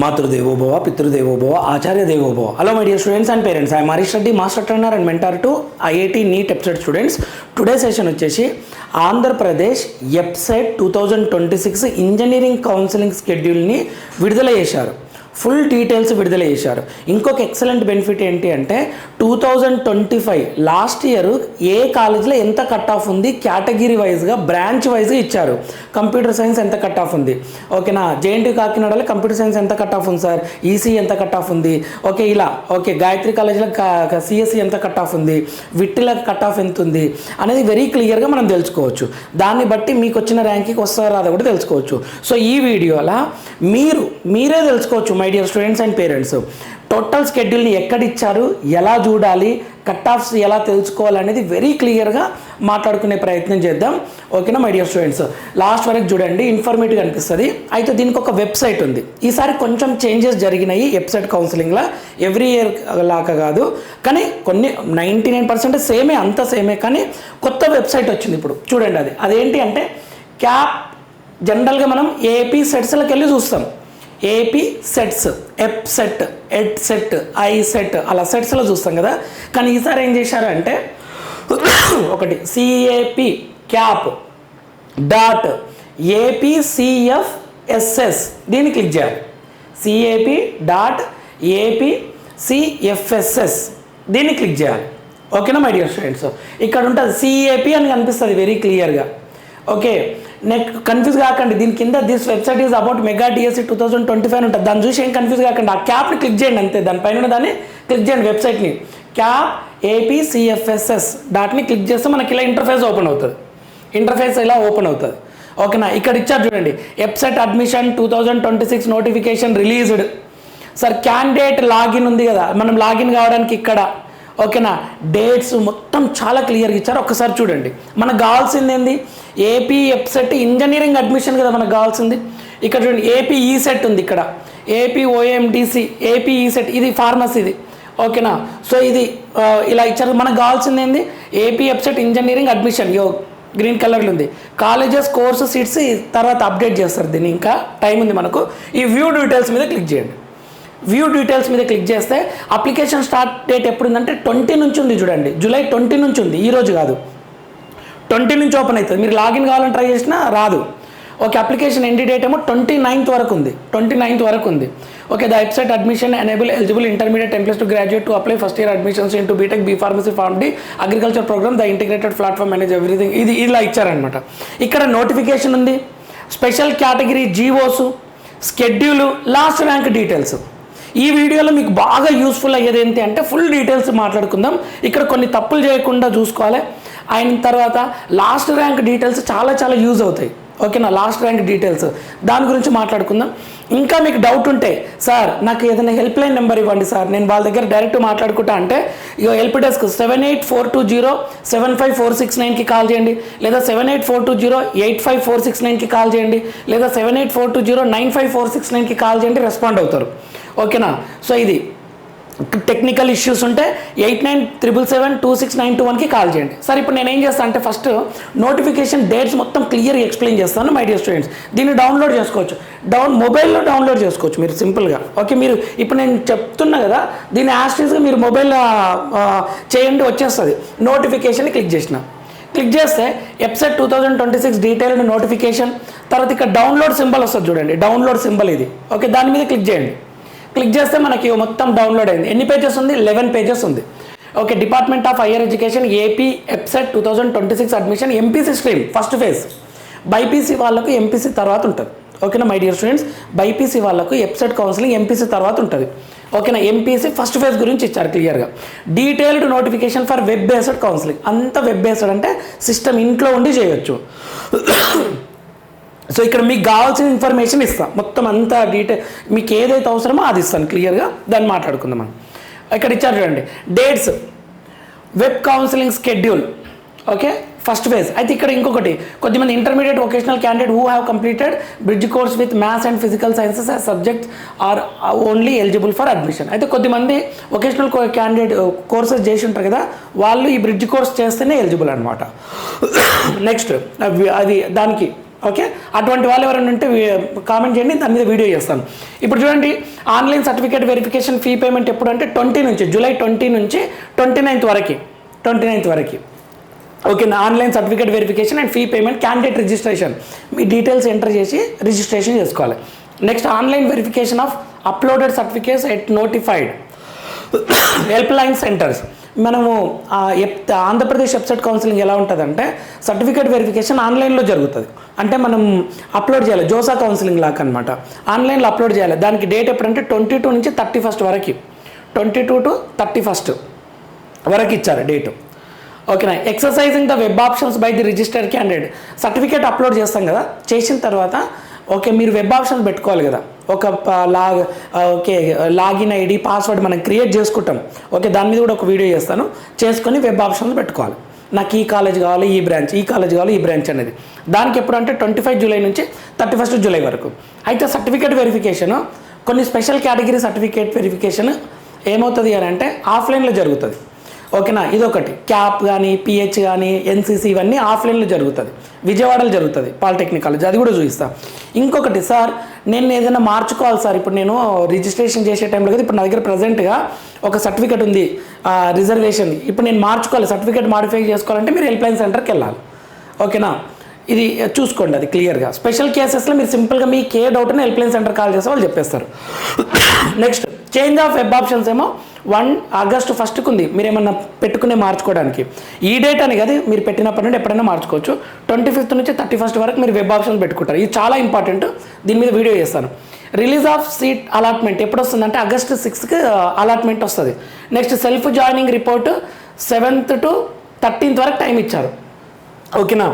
Matrudevo Bhava, Pitrudevo Bhava, Acharya Devo Bhava. Hello my dear students and parents. I am Harish Reddy, Master Trainer and Mentor to IIT NEET EPSET students. Today's session వచ్చేసి Andhra Pradesh EPSET 2026 engineering counselling షెడ్యూల్ని విడుదల చేశారు. Full details విడుదల చేశారు. ఇంకొక excellent benefit ఏంటి అంటే 2025 last year ఏ కాలేజ్లో ఎంత కట్ ఆఫ్ ఉంది కేటగిరీ వైజ్గా బ్రాంచ్ వైజ్గా ఇచ్చారు. కంప్యూటర్ సైన్స్ ఎంత కట్ ఆఫ్ ఉంది, ఓకేనా, జేఎన్టీ కాకినాడలో కంప్యూటర్ సైన్స్ ఎంత కట్ ఆఫ్ ఉంది సార్, ఈసీ ఎంత కట్ ఆఫ్ ఉంది, ఓకే ఇలా, ఓకే గాయత్రి కాలేజ్లో సిఎస్సి ఎంత కట్ ఆఫ్ ఉంది, విట్టిల కట్ ఆఫ్ ఎంత ఉంది అనేది వెరీ క్లియర్గా మనం తెలుసుకోవచ్చు. దాన్ని బట్టి మీకు వచ్చిన ర్యాంకింగ్ వస్తారో రాదో కూడా తెలుసుకోవచ్చు. సో ఈ వీడియోలో మీరే తెలుసుకోవచ్చు my dear students and parents, total షెడ్యూల్ని ఎక్కడిచ్చారు, ఎలా చూడాలి, కట్ ఆఫ్స్ ఎలా తెలుసుకోవాలనేది వెరీ క్లియర్గా మాట్లాడుకునే ప్రయత్నం చేద్దాం. ఓకేనా మై డియర్ స్టూడెంట్స్, లాస్ట్ వరకు చూడండి, ఇన్ఫర్మేటివ్ అనిపిస్తుంది. అయితే దీనికి ఒక వెబ్సైట్ ఉంది. ఈసారి కొంచెం చేంజెస్ జరిగినాయి ఎప్సెట్ కౌన్సిలింగ్లో, ఎవ్రీ ఇయర్ లాగా కాదు, కానీ కొన్ని 99% సేమే, అంత సేమే, కానీ కొత్త వెబ్సైట్ వచ్చింది ఇప్పుడు చూడండి. అదేంటి అంటే క్యాప్. జనరల్గా మనం ఏపీ సెట్స్లోకి వెళ్ళి చూస్తాం, AP sets, EAPCET, EdCET, ICET అలా సెట్స్లో చూస్తాం కదా. కానీ ఈసారి ఏం చేశారంటే ఒకటి సిఏపి క్యాప్ డాట్ ఏపీసీఎఫ్ఎస్ఎస్ దీన్ని క్లిక్ చేయాలి. సిఏపి డాట్ ఏపీసీఎఫ్ఎస్ఎస్ దీన్ని క్లిక్ చేయాలి. ఓకేనా మై డియర్ స్టూడెంట్స్, ఇక్కడ ఉంటుంది సిఏపి అని కనిపిస్తుంది వెరీ క్లియర్గా. ఓకే, నెక్స్ట్ కన్ఫ్యూజ్ కాకండి, దీని కింద this website is about mega DSC 2025 ఉంటుంది. దాన్ని చూసి ఏం కన్ఫ్యూజ్ కాకండి, ఆ క్యాప్ని క్లిక్ చేయండి అంతే, దానిపైన దాన్ని క్లిక్ చేయండి, వెబ్సైట్ని క్యాప్ ఏపీసీఎఫ్ఎస్ఎస్ డాట్ని క్లిక్ చేస్తే మనకి ఇలా ఇంటర్ఫేస్ ఓపెన్ అవుతుంది. ఇంటర్ఫేస్ ఇలా ఓపెన్ అవుతుంది. ఓకేనా, ఇక్కడ ఇచ్చారు చూడండి, EAPCET admission 2026 notification released. Sir candidate login ఉంది కదా, మనం లాగిన్ కావడానికి ఇక్కడ, ఓకేనా, డేట్స్ మొత్తం చాలా క్లియర్గా ఇచ్చారు. ఒక్కసారి చూడండి, మనకు కావాల్సింది ఏంది, ఏపీ ఎప్సెట్ ఇంజనీరింగ్ అడ్మిషన్ కదా మనకు కావాల్సింది. ఇక్కడ చూడండి ఏపీ ఈసెట్ ఉంది, ఇక్కడ ఏపీ ఓఎండిసి, ఏపీ ఈసెట్ ఇది ఫార్మసీది. ఓకేనా, సో ఇది ఇలా ఇచ్చారు. మనకు కావాల్సింది ఏంది, AP EAPCET engineering admission, green కలర్లో ఉంది. కాలేజెస్ కోర్సు సీట్స్ తర్వాత అప్డేట్ చేస్తారు, దీన్ని ఇంకా టైం ఉంది మనకు. ఈ వ్యూ డీటెయిల్స్ మీద క్లిక్ చేయండి. వ్యూ డీటెయిల్స్ మీద క్లిక్ చేస్తే అప్లికేషన్ స్టార్ట్ డేట్ ఎప్పుడు ఉందంటే 20 నుంచి ఉంది చూడండి, జూలై 20 నుంచి ఉంది, ఈరోజు కాదు, 20 నుంచి ఓపెన్ అవుతుంది. మీరు లాగిన్ కావాలని ట్రై చేసినా రాదు. ఓకే, అప్లికేషన్ ఎండ్ డేట్ ఏమో 29th వరకు ఉంది, 29th వరకు ఉంది. Okay, the website admission enable eligible intermediate employees to graduate to apply first year admissions into BTech, B pharmacy, pharm D, agriculture programme, the integrated platform manage everything. ఇది ఇలా ఇచ్చారనమాట. ఇక్కడ notification ఉంది, special category GOs, schedule, last rank details. ఈ వీడియోలో మీకు బాగా useful అయ్యేది ఏంటి అంటే ఫుల్ డీటెయిల్స్ మాట్లాడుకుందాం. ఇక్కడ కొన్ని తప్పులు చేయకుండా చూసుకోవాలి. అయిన తర్వాత లాస్ట్ ర్యాంక్ డీటెయిల్స్ చాలా చాలా యూజ్ అవుతాయి. ఓకేనా, లాస్ట్ ర్యాంక్ డీటెయిల్స్ దాని గురించి మాట్లాడుకుందాం. ఇంకా మీకు డౌట్ ఉంటే, సార్ నాకు ఏదైనా హెల్ప్ లైన్ నెంబర్ ఇవ్వండి సార్, నేను వాళ్ళ దగ్గర డైరెక్ట్ మాట్లాడుకుంటా అంటే, ఇక హెల్ప్ డెస్క్ 7842075469కి కాల్ చేయండి, లేదా 7842085469కి కాల్ చేయండి, లేదా 7842095469కి కాల్ చేయండి, రెస్పాండ్ అవుతారు. ఓకేనా, సో ఇది టెక్నికల్ ఇష్యూస్ ఉంటే 8977726921కి కాల్ చేయండి. సార్ ఇప్పుడు నేను ఏం చేస్తాను అంటే ఫస్ట్ నోటిఫికేషన్ డేట్స్ మొత్తం క్లియర్గా ఎక్స్ప్లెయిన్ చేస్తాను మై డియర్ స్టూడెంట్స్. దీన్ని డౌన్లోడ్ చేసుకోవచ్చు, మొబైల్లో డౌన్లోడ్ చేసుకోవచ్చు మీరు సింపుల్గా. ఓకే, మీరు ఇప్పుడు నేను చెప్తున్నా కదా, దీన్ని యాస్టీస్గా మీరు మొబైల్లో చేయండి, వచ్చేస్తుంది. నోటిఫికేషన్ క్లిక్ చేస్తే ఎప్సెట్ 2026 డీటెయిల్డ్ నోటిఫికేషన్, తర్వాత ఇక్కడ డౌన్లోడ్ సింబల్ వస్తుంది చూడండి, డౌన్లోడ్ సింబల్ ఇది. ఓకే, దాని మీద క్లిక్ చేయండి. క్లిక్ చేస్తే మనకి మొత్తం డౌన్లోడ్ అయింది. ఎన్ని పేజెస్ ఉంది, 11 పేజెస్ ఉంది. Okay, department of higher education AP EAPCET 2026 admission MPC stream first phase. BiPC వాళ్ళకు ఎంపీసీ తర్వాత ఉంటుంది. ఓకేనా మై డియర్ స్టూడెంట్స్, బైపీసీ వాళ్ళకు ఎప్సెట్ కౌన్సిలింగ్ ఎంపీసీ తర్వాత ఉంటుంది. ఓకేనా, ఎంపీసీ ఫస్ట్ ఫేజ్ గురించి ఇచ్చారు క్లియర్గా. Detailed notification for web based counselling, అంత వెబ్ బేస్డ్ అంటే సిస్టమ్ ఇంట్లో ఉండి చేయొచ్చు. సో ఇక్కడ మీకు కావాల్సిన ఇన్ఫర్మేషన్ ఇస్తాను, మొత్తం అంతా డీటెయిల్ మీకు ఏదైతే అవసరమో అది ఇస్తాను క్లియర్గా, దాన్ని మాట్లాడుకుందాం మనం. ఇక్కడ ఇచ్చారు చూడండి dates, web counselling schedule. Okay, first phase. అయితే ఇక్కడ ఇంకొకటి, కొద్దిమంది intermediate vocational candidate who have completed bridge course with maths and physical sciences as subjects are only eligible for admission. అయితే కొద్దిమంది వొకేషనల్ క్యాండిడేట్ కోర్సెస్ చేసి ఉంటారు కదా, వాళ్ళు ఈ బ్రిడ్జ్ కోర్స్ చేస్తేనే ఎలిజిబుల్ అనమాట. నెక్స్ట్ అది దానికి ఓకే, అటువంటి వాళ్ళు ఎవరైనా ఉంటే కామెంట్ చేయండి, దాని మీద వీడియో చేస్తాను. ఇప్పుడు చూడండి, online certificate verification fee payment ఎప్పుడు అంటే 20 నుంచి జూలై 20 నుంచి 29th వరకు ఓకేనా. Online certificate verification and fee payment, candidate registration, me details enter చేసి రిజిస్ట్రేషన్ చేసుకోవాలి. Next online verification of uploaded certificates at notified help line centres. మనము ఆంధ్రప్రదేశ్ వెబ్సైట్ కౌన్సిలింగ్ ఎలా ఉంటుందంటే సర్టిఫికేట్ వెరిఫికేషన్ ఆన్లైన్లో జరుగుతుంది. అంటే మనం అప్లోడ్ చేయాలి, జోసా కౌన్సిలింగ్ లాగా అనమాట, ఆన్లైన్లో అప్లోడ్ చేయాలి. దానికి డేట్ ఎప్పుడంటే 22 నుంచి 31 వరకు, 22 to 31 వరకు ఇచ్చారు డేటు. ఓకేనా. Exercising the web options by the register candidate. Certificate upload చేస్తాం కదా, చేసిన తర్వాత ఓకే మీరు వెబ్ ఆప్షన్స్ పెట్టుకోవాలి కదా, ఒక లాగిన్ ఐడి పాస్వర్డ్ మనం క్రియేట్ చేసుకుంటాం. ఓకే, దాని మీద కూడా ఒక వీడియో చేస్తాను, చేసుకొని వెబ్ ఆప్షన్స్ పెట్టుకోవాలి. నాకు ఈ కాలేజ్ కావాలి, ఈ బ్రాంచ్, ఈ కాలేజ్ కావాలి, ఈ బ్రాంచ్ అనేది. దానికి ఎప్పుడు అంటే 25 జూలై నుంచి 31 జూలై వరకు. అయితే సర్టిఫికేట్ వెరిఫికేషన్ కొన్ని స్పెషల్ కేటగిరీ సర్టిఫికేట్ వెరిఫికేషన్ ఏమవుతుంది అని అంటే ఆఫ్లైన్లో జరుగుతుంది. ఓకేనా, ఇదొకటి. క్యాప్ కానీ, పిహెచ్ కానీ, ఎన్సీసీ ఇవన్నీ ఆఫ్లైన్లో జరుగుతుంది, విజయవాడలో జరుగుతుంది పాలిటెక్నిక్ కాలేజ్, అది కూడా చూపిస్తాను. ఇంకొకటి సార్, నేను ఏదైనా మార్చుకోవాలి సార్, ఇప్పుడు నేను రిజిస్ట్రేషన్ చేసే టైంలో కదా, ఇప్పుడు నా దగ్గర ప్రజెంట్గా ఒక సర్టిఫికేట్ ఉంది రిజర్వేషన్, ఇప్పుడు నేను మార్చుకోవాలి, సర్టిఫికేట్ మాడిఫై చేసుకోవాలంటే మీరు హెల్ప్ లైన్ సెంటర్కి వెళ్ళాలి. ఓకేనా, ఇది చూసుకోండి, అది క్లియర్గా. స్పెషల్ కేసెస్లో మీరు సింపుల్గా మీకు ఏ డౌట్ ఉన్నా హెల్ప్ లైన్ సెంటర్ కాల్ చేస్తే వాళ్ళు చెప్పేస్తారు. Next change of web options ఏమో 1 ఆగస్టు 1కు ఉంది, మీరు ఏమన్నా పెట్టుకునే మార్చుకోవడానికి. ఈ డేట్ అని కదా మీరు పెట్టినప్పటి నుండి ఎప్పుడైనా మార్చుకోవచ్చు. 25 నుంచి 31 వరకు మీరు వెబ్ ఆప్షన్స్ పెట్టుకుంటారు, ఇది చాలా ఇంపార్టెంట్, దీని మీద వీడియో చేస్తాను. రిలీజ్ ఆఫ్ సీట్ అలాట్మెంట్ ఎప్పుడు వస్తుందంటే August 6కి అలాట్మెంట్ వస్తుంది. Next self joining report 7th to 13th వరకు టైం ఇచ్చారు. ఓకేనా,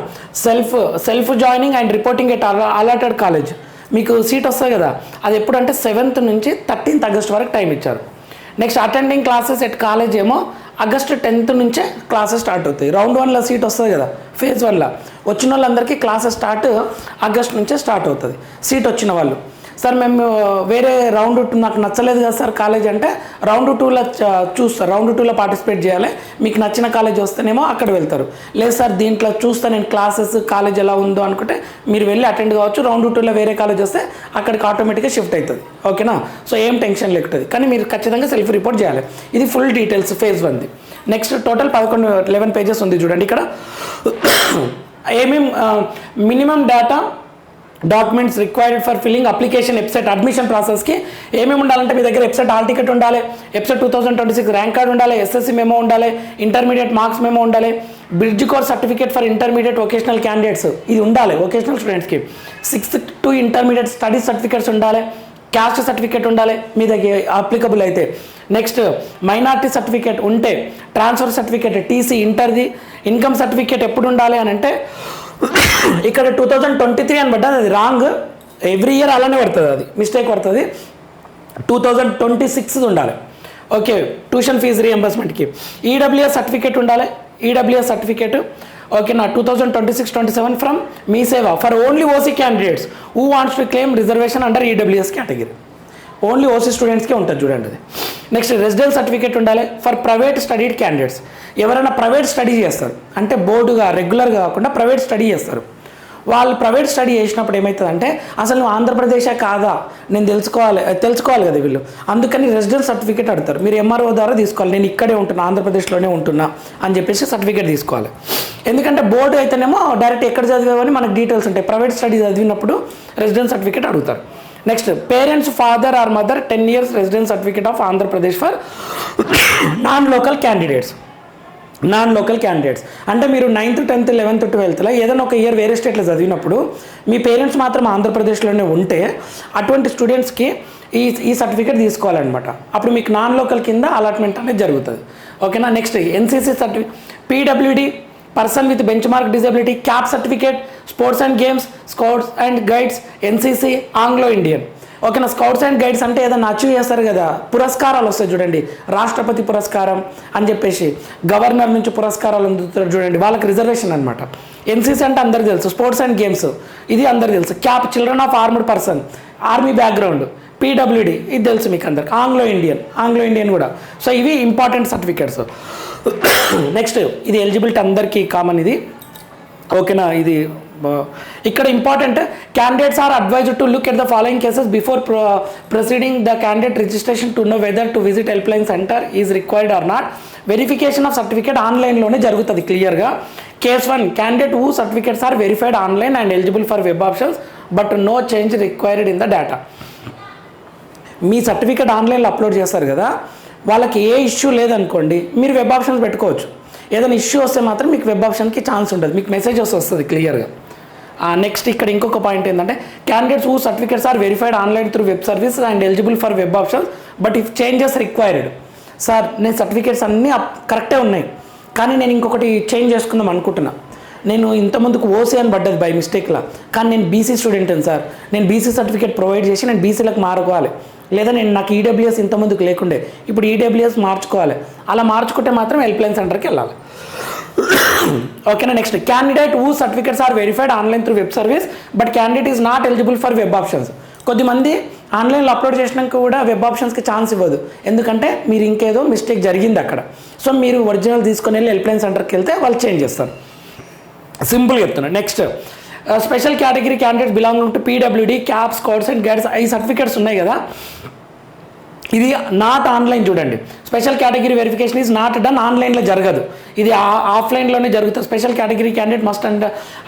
self joining and reporting at allotted college మీకు సీట్ వస్తుంది కదా, అది ఎప్పుడంటే 7th నుంచి 13th ఆగస్ట్ వరకు టైం ఇచ్చారు. Next attending classes at college ఏమో August 10th నుంచే క్లాసెస్ స్టార్ట్ అవుతాయి. రౌండ్ 1లో సీట్ వస్తుంది కదా, ఫేజ్ 1లో వచ్చిన వాళ్ళందరికీ క్లాసెస్ స్టార్ట్ ఆగస్ట్ నుంచే స్టార్ట్ అవుతుంది. సీట్ వచ్చిన వాళ్ళు, సార్ మేము వేరే రౌండ్ 2 నాకు నచ్చలేదు కదా సార్ కాలేజ్ అంటే, రౌండ్ 2లో చూస్తారు, రౌండ్ 2లో పార్టిసిపేట్ చేయాలి, మీకు నచ్చిన కాలేజ్ వస్తేనేమో అక్కడ వెళ్తారు. లేదు సార్ దీంట్లో చూస్తే నేను క్లాసెస్ కాలేజ్ ఎలా ఉందో అనుకుంటే మీరు వెళ్ళి అటెండ్ కావచ్చు. రౌండ్ 2లో వేరే కాలేజ్ వస్తే అక్కడికి ఆటోమేటిక్గా షిఫ్ట్ అవుతుంది. ఓకేనా, సో ఏం టెన్షన్ లేకుంటుంది, కానీ మీరు ఖచ్చితంగా సెల్ఫ్ రిపోర్ట్ చేయాలి. ఇది ఫుల్ డీటెయిల్స్ ఫేజ్ 1ది. నెక్స్ట్ టోటల్ 11 పేజెస్ ఉంది చూడండి. ఇక్కడ ఏమేమి minimum data documents required for filling application website admission ప్రాసెస్కి ఏమేమి ఉండాలంటే మీ దగ్గర వెబ్సైట్ హాల్ టికెట్ ఉండాలి, వెబ్సైట్ 2026 ర్యాంక్ కార్డ్ ఉండాలి, ఎస్ఎస్సి మెమో ఉండాలి, ఇంటర్మీడియట్ మార్క్స్ మెమో ఉండాలి, bridge course certificate for intermediate vocational candidates ఇది ఉండాలి వొకేషనల్ స్టూడెంట్స్కి. 6th to intermediate studies certificates ఉండాలి, క్యాస్ట్ సర్టిఫికేట్ ఉండాలి మీ దగ్గర అప్లికబుల్ అయితే. నెక్స్ట్ మైనార్టీ సర్టిఫికేట్ ఉంటే, ట్రాన్స్ఫర్ సర్టిఫికేట్, టీసీ, ఇంటర్ది, ఇన్కమ్ సర్టిఫికేట్ ఎప్పుడు ఉండాలి అని అంటే ఇక్కడ 2023 అని పడ్డది, అది రాంగ్, ఎవ్రీ ఇయర్ అలానే పడుతుంది, అది మిస్టేక్ పడుతుంది. 2026 ఉండాలి. ఓకే, ట్యూషన్ ఫీజు రీఎంబర్స్మెంట్కి ఈడబ్ల్యూఎస్ సర్టిఫికేట్ ఉండాలి, ఈడబ్ల్యూఎస్ సర్టిఫికేట్. ఓకేనా, 2026-27 from MeeSeva for only OC candidates who wants to claim reservation under EWS category. Only OC స్టూడెంట్స్కే ఉంటుంది చూడండి అది. నెక్స్ట్ రెసిడెన్స్ సర్టిఫికేట్ ఉండాలి ఫర్ ప్రైవేట్ స్టడీడ్ క్యాండిడేట్స్. ఎవరైనా ప్రైవేట్ స్టడీ చేస్తారు అంటే బోర్డుగా రెగ్యులర్గా కాకుండా ప్రైవేట్ స్టడీ చేస్తారు, వాళ్ళు ప్రైవేట్ స్టడీ చేసినప్పుడు ఏమవుతుందంటే అసలు నువ్వు ఆంధ్రప్రదేశే కాదా నేను తెలుసుకోవాలి కదా వీళ్ళు, అందుకని రెసిడెన్స్ సర్టిఫికేట్ అడుగుతారు. మీరు ఎంఆర్ఓ ద్వారా తీసుకోవాలి, నేను ఇక్కడే ఉంటున్నా ఆంధ్రప్రదేశ్లోనే ఉంటున్నా అని చెప్పేసి సర్టిఫికేట్ తీసుకోవాలి. ఎందుకంటే బోర్డు అయితేనేమో డైరెక్ట్ ఎక్కడ చదివామని మనకు డీటెయిల్స్ ఉంటాయి, ప్రైవేట్ స్టడీ చదివినప్పుడు రెసిడెన్స్ సర్టిఫికేట్ అడుగుతారు. Next parents father or mother 10 years residence certificate of Andhra Pradesh for non local candidates అంటే మీరు 9th, 10th, 11th, 12thలో ఏదైనా ఒక ఇయర్ వేరే స్టేట్లో చదివినప్పుడు మీ పేరెంట్స్ మాత్రం ఆంధ్రప్రదేశ్లోనే ఉంటే అటువంటి స్టూడెంట్స్కి ఈ సర్టిఫికేట్ తీసుకోవాలన్నమాట. అప్పుడు మీకు నాన్ లోకల్ కింద అలాట్మెంట్ అనేది జరుగుతుంది. ఓకేనా, next NCC certificate, PWD person with bench mark disability, cap certificate, sports and games, scouts and guides, NCC, Anglo Indian. ఓకేనా, స్కౌట్స్ అండ్ గైడ్స్ అంటే ఏదైనా అచీవ్ చేస్తారు కదా, పురస్కారాలు వస్తాయి చూడండి, రాష్ట్రపతి పురస్కారం అని చెప్పేసి గవర్నర్ నుంచి పురస్కారాలు అందుతారు చూడండి, వాళ్ళకి రిజర్వేషన్ అనమాట. ఎన్సీసీ అంటే అందరికీ తెలుసు, స్పోర్ట్స్ అండ్ గేమ్స్ ఇది అందరికీ తెలుసు. Cap children of armed person, army background. PWD ఇది తెలుసు మీకు అందరికి. ఆంగ్లో ఇండియన్ కూడా. సో ఇవి ఇంపార్టెంట్ సర్టిఫికేట్స్. నెక్స్ట్ ఇది ఎలిజిబిలిటీ అందరికీ కామన్ ఇది. ఓకేనా, ఇది ఇక్కడ important, candidates are advised to look at the following cases before proceeding the candidate registration to know whether to visit help line centre is required or not. Verification of certificate ఆన్లైన్లోనే జరుగుతుంది క్లియర్గా. Case 1, candidate who certificates are verified online and eligible for web options but no change required in the data. మీ certificate ఆన్లైన్లో upload చేస్తారు కదా, వాళ్ళకి ఏ issue లేదనుకోండి, మీరు వెబ్ ఆప్షన్స్ పెట్టుకోవచ్చు. ఏదైనా ఇష్యూ వస్తే మాత్రం మీకు వెబ్ ఆప్షన్కి ఛాన్స్ ఉంటుంది, మీకు మెసేజ్ వస్తుంది క్లియర్గా. నెక్స్ట్ ఇక్కడ ఇంకొక పాయింట్ ఏంటంటే, candidates who certificates are verified online through web service and eligible for web options but if changes required. Sir నేను సర్టిఫికేట్స్ అన్నీ కరెక్టే ఉన్నాయి, కానీ నేను ఇంకొకటి చేంజ్ చేసుకుందాం అనుకుంటున్నా. నేను ఇంతకుముందుకు ఓసీ అని పడ్డది బై మిస్టేక్లా, కానీ నేను బీసీ స్టూడెంట్ని సార్, నేను బీసీ సర్టిఫికేట్ ప్రొవైడ్ చేసి నేను బీసీలకు మారుకోవాలి. లేదా నాకు ఈడబ్ల్యూఎస్ ఇంతకుముందుకు లేకుండే, ఇప్పుడు ఈడబ్ల్యూఎస్ మార్చుకోవాలి. అలా మార్చుకుంటే మాత్రం హెల్ప్ లైన్ సెంటర్కి వెళ్ళాలి. ఓకేనా. Next, candidate who certificates are verified online through web service but candidate is not eligible for web options. కొద్దిమంది ఆన్లైన్లో అప్లోడ్ చేసినాక కూడా వెబ్ ఆప్షన్స్కి ఛాన్స్ ఇవ్వదు, ఎందుకంటే మీరు ఇంకేదో మిస్టేక్ జరిగింది అక్కడ. సో మీరు ఒరిజినల్ తీసుకొని వెళ్ళి హెల్ప్ లైన్ సెంటర్కి వెళ్తే వాళ్ళు చేంజ్ చేస్తారు. సింపుల్ చెప్తున్నా. Next, special category candidates belonging to PWD, caps, codes and guides, ఈ సర్టిఫికేట్స్ ఉన్నాయి కదా, ఇది నాట్ ఆన్లైన్. చూడండి, special category verification is not done, ఆన్లైన్లో జరగదు, ఇది ఆఫ్లైన్లోనే జరుగుతుంది. Special category candidate must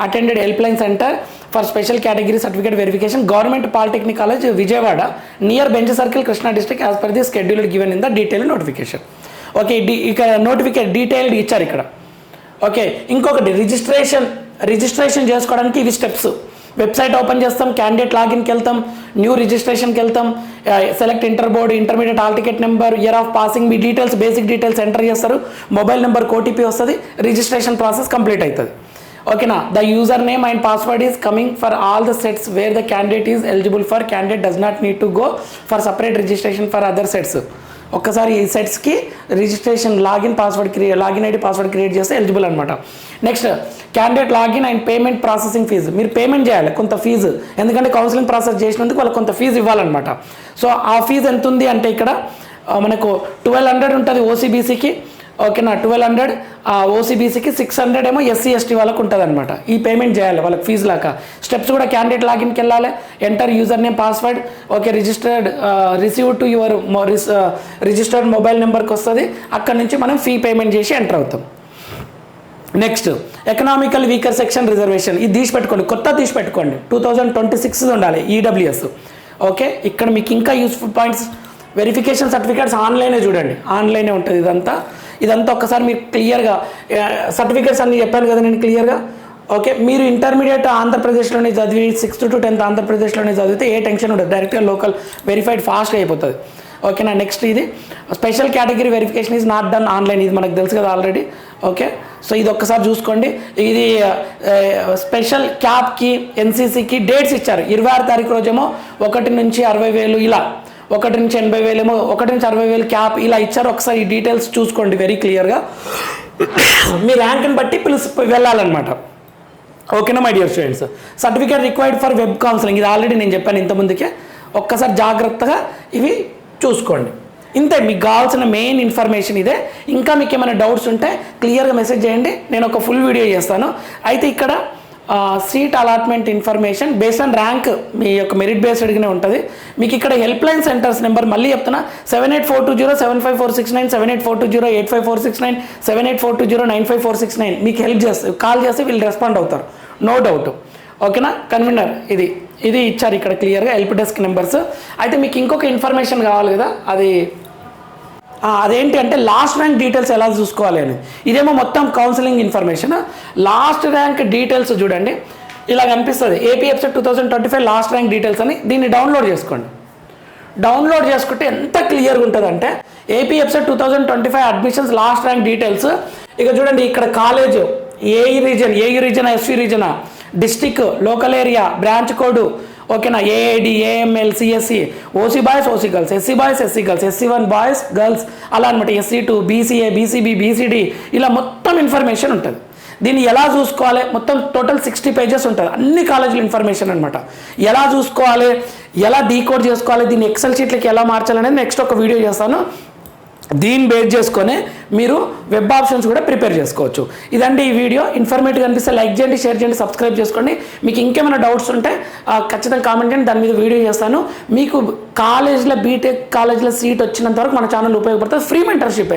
attended help line centre for special category certificate verification, government polytechnic college Vijayawada, near bench circle, Krishna district, as per the scheduled given in the detail notification. Okay, ఇక్కడ notification detailed ఇచ్చారు ఇక్కడ. Okay, ఇంకొకటి registration చేసుకోవడానికి ఇవి steps. Website open చేస్తాం, candidate లాగిన్కి వెళ్తాం, new రిజిస్ట్రేషన్కి వెళ్తాం, select inter board, intermediate hall ticket number, year of passing, me details, basic details enter చేస్తారు, మొబైల్ నెంబర్, ఓటీపీ వస్తుంది, రిజిస్ట్రేషన్ ప్రాసెస్ కంప్లీట్ అవుతుంది. ఓకేనా. The user name and password is coming for all the sets wear the candidate is eligible for. Candidate does not need to go for separate registration for other sets. ఒక్కసారి ఈ సెట్స్కి registration login ID password create చేస్తే eligible అనమాట. Next, candidate login and payment processing fee. మీరు payment చేయాలి కొంత fee, ఎందుకంటే counselling process చేసినందుకు వాళ్ళకి కొంత ఫీజు ఇవ్వాలన్నమాట. సో ఆ ఫీజు ఎంత ఉంది అంటే ఇక్కడ మనకు 1200 ఉంటుంది ఓసీబీసీకి. ఓకేనా, 1200 ఓసీబీసీకి, 600 ఏమో ఎస్సీ ఎస్టీ వాళ్ళకు ఉంటుంది అనమాట. ఈ పేమెంట్ చేయాలి వాళ్ళకి ఫీజు లాగా. స్టెప్స్ కూడా క్యాండిడేట్ లాగిన్కి వెళ్ళాలి, enter user name, password, okay, receive to your registered mobile నెంబర్కి వస్తుంది, అక్కడ నుంచి మనం ఫీ పేమెంట్ చేసి ఎంటర్ అవుతాం. Next, economical weaker section reservation, ఇది తీసి పెట్టుకోండి, కొత్త తీసి పెట్టుకోండి, 2026 ఉండాలి ఈడబ్ల్యూఎస్. ఓకే, ఇక్కడ మీకు ఇంకా యూస్ఫుల్ పాయింట్స్, వెరిఫికేషన్ సర్టిఫికేట్స్ ఆన్లైనే చూడండి, ఆన్లైనే ఉంటుంది ఇదంతా ఒక్కసారి మీరు క్లియర్గా సర్టిఫికేట్స్ అన్ని చెప్పాను కదా నేను క్లియర్గా. ఓకే, మీరు ఇంటర్మీడియట్ ఆంధ్రప్రదేశ్లోనే చదివి 6th to 10th ఆంధ్రప్రదేశ్లోనే చదివితే ఏ టెన్షన్ ఉండదు, డైరెక్ట్గా లోకల్ వెరిఫైడ్ ఫాస్ట్గా అయిపోతుంది. ఓకేనా. నెక్స్ట్, ఇది special category verification is not done online, ఇది మనకు తెలుసు కదా ఆల్రెడీ. ఓకే, సో ఇది ఒక్కసారి చూసుకోండి. ఇది స్పెషల్ క్యాప్కి, ఎన్సీసీకి డేట్స్ ఇచ్చారు. 26వ తారీఖు రోజేమో 1 నుంచి 60,000 ఇలా, 1 నుంచి 80,000 ఏమో, 1 నుంచి 60,000 క్యాప్ ఇలా ఇచ్చారు. ఒకసారి ఈ డీటెయిల్స్ చూసుకోండి వెరీ క్లియర్గా, మీ ర్యాంక్ని బట్టి వెళ్ళాలన్నమాట. ఓకేనా my dear students. Certificate required for web counselling, ఇది ఆల్రెడీ నేను చెప్పాను ఇంతకుముందుకే, ఒక్కసారి జాగ్రత్తగా ఇవి చూసుకోండి. ఇంతే, మీకు కావాల్సిన మెయిన్ ఇన్ఫర్మేషన్ ఇదే. ఇంకా మీకు ఏమైనా డౌట్స్ ఉంటే క్లియర్గా మెసేజ్ చేయండి, నేను ఒక ఫుల్ వీడియో చేస్తాను. అయితే ఇక్కడ seat allotment information based on rank, మీ యొక్క మెరిట్ బేస్డ్గానే ఉంటుంది. మీకు ఇక్కడ హెల్ప్ లైన్ సెంటర్స్ నెంబర్ మళ్ళీ చెప్తున్నా, 7842075469, 7842085469, 7842095469. మీకు హెల్ప్ చేస్తే కాల్ చేస్తే వీళ్ళు రెస్పాండ్ అవుతారు, నో డౌట్. ఓకేనా. కన్వీనర్ ఇది ఇచ్చారు ఇక్కడ క్లియర్గా, హెల్ప్ డెస్క్ నెంబర్స్. అయితే మీకు ఇంకొక ఇన్ఫర్మేషన్ కావాలి కదా, అదేంటి అంటే లాస్ట్ ర్యాంక్ డీటెయిల్స్ ఎలా చూసుకోవాలి అని. ఇదేమో మొత్తం counselling information. Last rank details చూడండి, ఇలా కనిపిస్తుంది, AP website 2025 last rank details అని. దీన్ని డౌన్లోడ్ చేసుకోండి. డౌన్లోడ్ చేసుకుంటే ఎంత క్లియర్గా ఉంటుందంటే, AP website 2025 admissions last rank details. ఇక చూడండి, ఇక్కడ కాలేజ్, ఏయూ రీజన్, ఎస్సీ రీజనా, district, local area, branch code, ఓకేనా, AID, AML, CSC, OC boys, OC girls, SC boys, SC girls, SC1 boys girls, అలా అనమాట, SC2, BCA, BCB, BCD, ఇలా మొత్తం information ఉంటుంది. దీన్ని ఎలా చూసుకోవాలి, మొత్తం టోటల్ 60 pages ఉంటుంది, అన్ని కాలేజీల ఇన్ఫర్మేషన్ అనమాట. ఎలా చూసుకోవాలి, ఎలా డీకోడ్ చేసుకోవాలి, దీన్ని ఎక్సెల్ షీట్లకి ఎలా మార్చాలనేది నెక్స్ట్ ఒక వీడియో చేస్తాను. దీన్ని బేస్ చేసుకొని మీరు వెబ్ ఆప్షన్స్ కూడా ప్రిపేర్ చేసుకోవచ్చు. ఇదండి ఈ వీడియో. ఇన్ఫర్మేటివ్ అనిపిస్తే లైక్ చేయండి, షేర్ చేయండి, సబ్స్క్రైబ్ చేసుకోండి. మీకు ఇంకేమైనా డౌట్స్ ఉంటే ఖచ్చితంగా కామెంట్ చేయండి, దాని మీద వీడియో చేస్తాను. మీకు కాలేజ్లో బీటెక్ కాలేజ్లో సీట్ వచ్చినంత వరకు మన ఛానల్ ఉపయోగపడుతుంది. ఫ్రీ మెంటర్షిప్,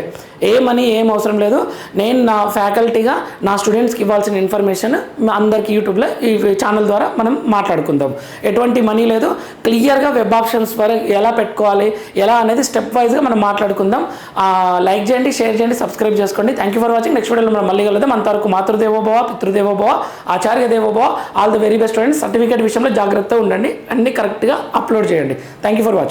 ఏ మనీ ఏం అవసరం లేదు. నేను నా ఫ్యాకల్టీగా నా స్టూడెంట్స్కి ఇవ్వాల్సిన ఇన్ఫర్మేషన్ అందరికీ యూట్యూబ్లో ఈ ఛానల్ ద్వారా మనం మాట్లాడుకుందాం. ఎటువంటి మనీ లేదు. క్లియర్గా వెబ్ ఆప్షన్స్ వరకు ఎలా పెట్టుకోవాలి, ఎలా అనేది స్టెప్ వైజ్గా మనం మాట్లాడుకుందాం. లైక్ చేయండి, షేర్ చేయండి, సబ్స్క్రైబ్ చేసుకోండి. Thank you for watching. Next వీడియోలో మనం మళ్ళీ కలుద్దాం. అంతవరకు మాతృదేవోభవ, పితృదేవోభవ, ఆచార్య దేవోభవ. All the very best students. Certificate విషయంలో జాగ్రత్తగా ఉండండి, అన్ని కరెక్ట్గా అప్లోడ్ చేయండి. Thank you for watching.